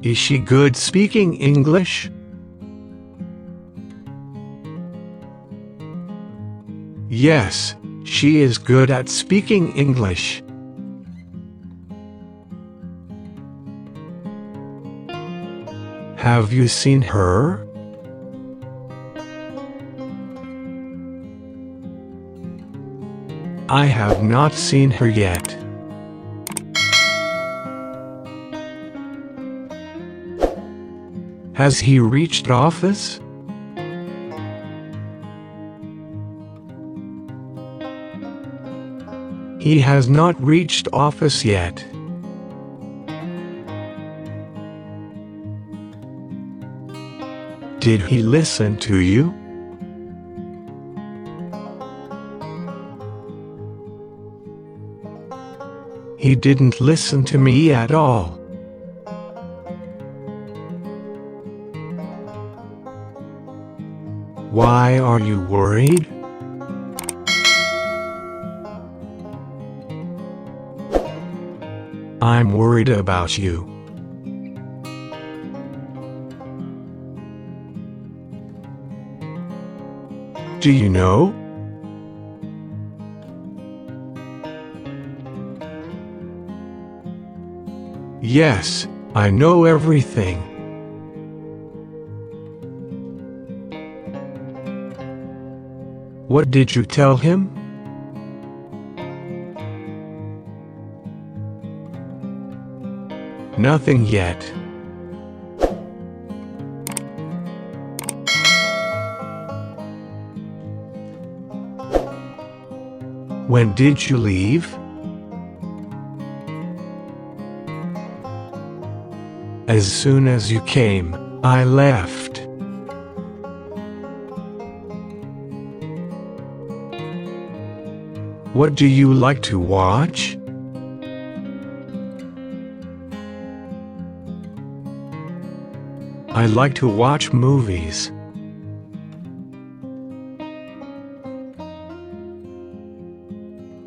Is she good speaking English? Yes, she is good at speaking English. Have you seen her? I have not seen her yet. Has he reached office? He has not reached office yet. Did he listen to you? He didn't listen to me at all. Why are you worried? I'm worried about you. Do you know? Yes, I know everything. What did you tell him? Nothing yet. When did you leave? As soon as you came, I left. What do you like to watch? I like to watch movies.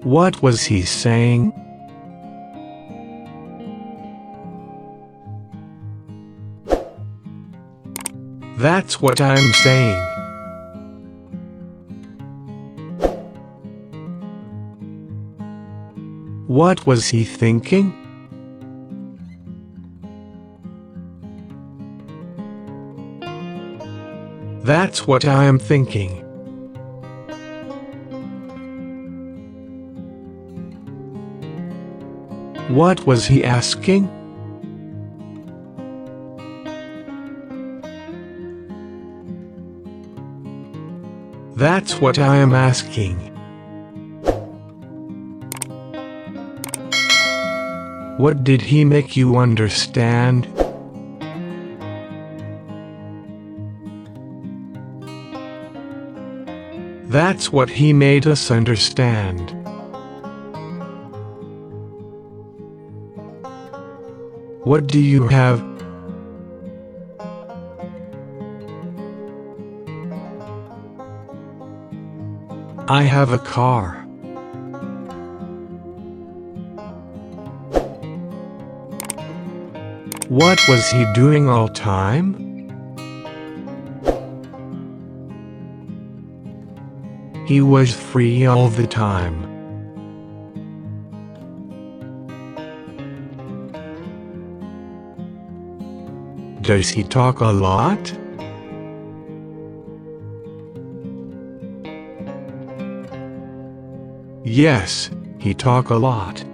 What was he saying? That's what I'm saying. What was he thinking? That's what I am thinking. What was he asking? That's what I am asking. What did he make you understand? That's what he made us understand. What do you have? I have a car. What was he doing all time? He was free all the time. Does he talk a lot? Yes, he talk a lot.